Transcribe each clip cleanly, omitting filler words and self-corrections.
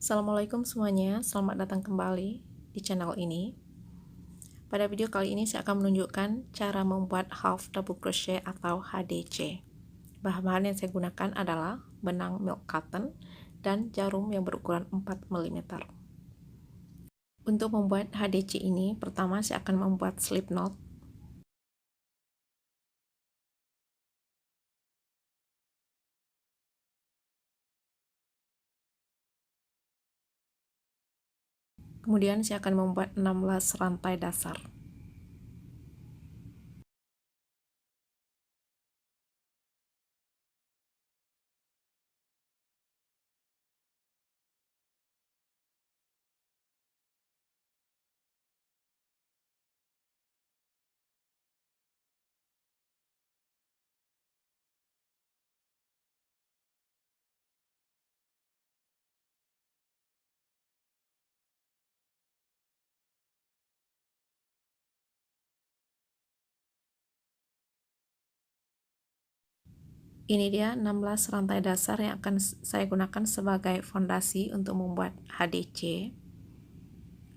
Assalamualaikum semuanya, selamat datang kembali di channel ini. Pada video kali ini saya akan menunjukkan cara membuat half double crochet atau HDC. Bahan-bahan yang saya gunakan adalah benang milk cotton dan jarum yang berukuran 4 mm. Untuk membuat HDC ini, pertama saya akan membuat slip knot. Kemudian saya akan membuat 16 rantai dasar. Ini dia 16 rantai dasar yang akan saya gunakan sebagai fondasi untuk membuat HDC.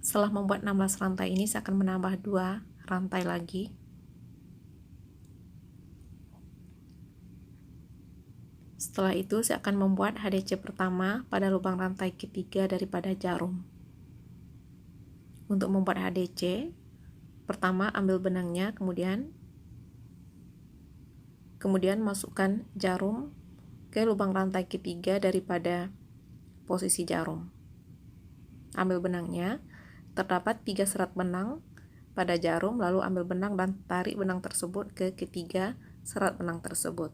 Setelah membuat 16 rantai ini, saya akan menambah 2 rantai lagi. Setelah itu, saya akan membuat HDC pertama pada lubang rantai ketiga daripada jarum. Untuk membuat HDC, pertama ambil benangnya, kemudian masukkan jarum ke lubang rantai ketiga daripada posisi jarum. Ambil benangnya, terdapat 3 serat benang pada jarum, lalu ambil benang dan tarik benang tersebut ke ketiga serat benang tersebut.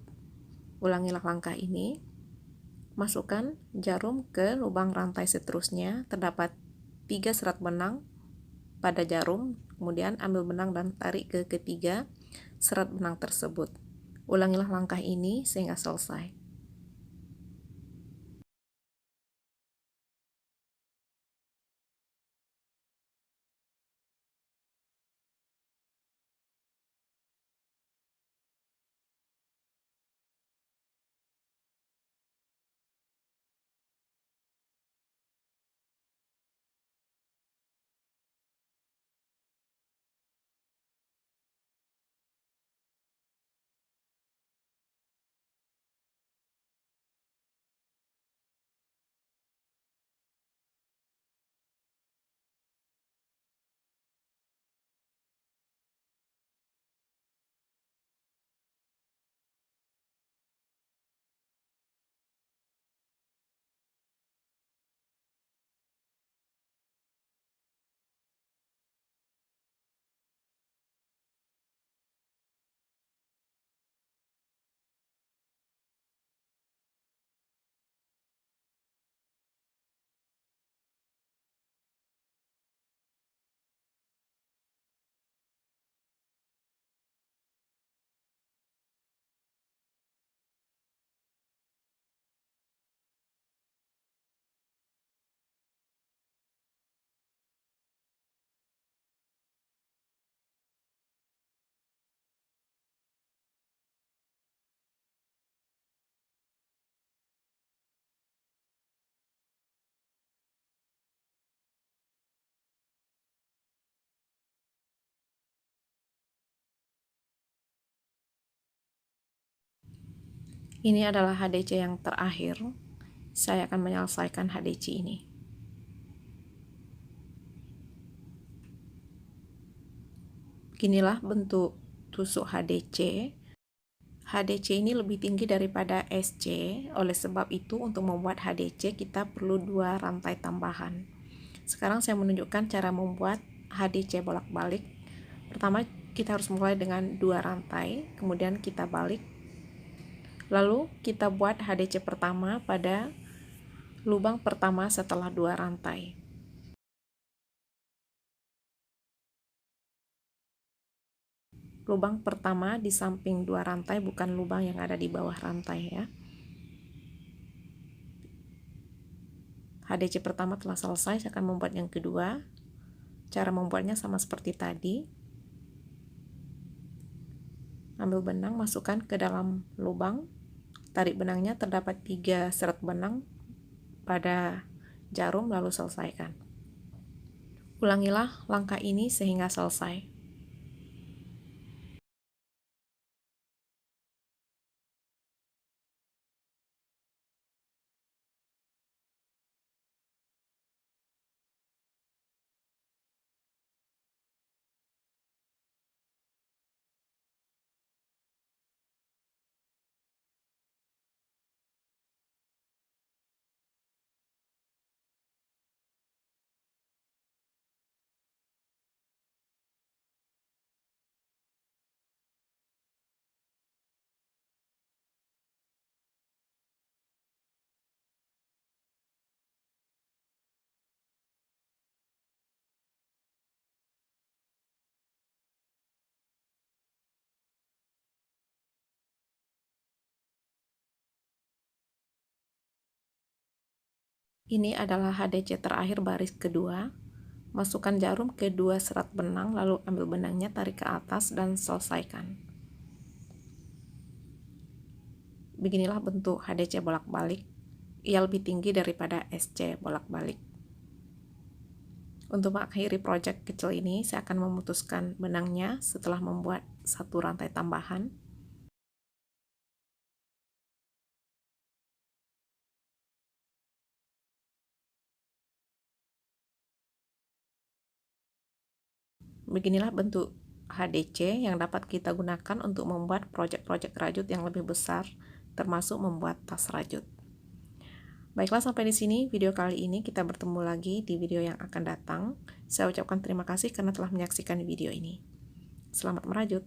Ulangilah langkah ini. Masukkan jarum ke lubang rantai seterusnya, terdapat 3 serat benang pada jarum, kemudian ambil benang dan tarik ke ketiga serat benang tersebut. Ulangilah langkah ini sehingga selesai. Ini adalah HDC yang terakhir. Saya akan menyelesaikan HDC ini. Beginilah bentuk tusuk HDC. HDC ini lebih tinggi daripada SC, oleh sebab itu untuk membuat HDC kita perlu 2 rantai tambahan. Sekarang saya menunjukkan cara membuat HDC bolak-balik. Pertama kita harus mulai dengan 2 rantai, kemudian kita balik. Lalu kita buat HDC pertama pada lubang pertama setelah 2 rantai. Lubang pertama di samping 2 rantai, bukan lubang yang ada di bawah rantai ya. HDC pertama telah selesai, saya akan membuat yang kedua. Cara membuatnya sama seperti tadi. Ambil benang, masukkan ke dalam lubang, tarik benangnya, terdapat 3 serat benang pada jarum lalu selesaikan. Ulangilah langkah ini sehingga selesai. Ini adalah HDC terakhir baris kedua. Masukkan jarum ke dua serat benang, lalu ambil benangnya, tarik ke atas, dan selesaikan. Beginilah bentuk HDC bolak-balik. Ia lebih tinggi daripada SC bolak-balik. Untuk mengakhiri project kecil ini, saya akan memutuskan benangnya setelah membuat satu rantai tambahan. Beginilah bentuk HDC yang dapat kita gunakan untuk membuat proyek-proyek rajut yang lebih besar, termasuk membuat tas rajut. Baiklah, sampai di sini video kali ini. Kita bertemu lagi di video yang akan datang. Saya ucapkan terima kasih karena telah menyaksikan video ini. Selamat merajut!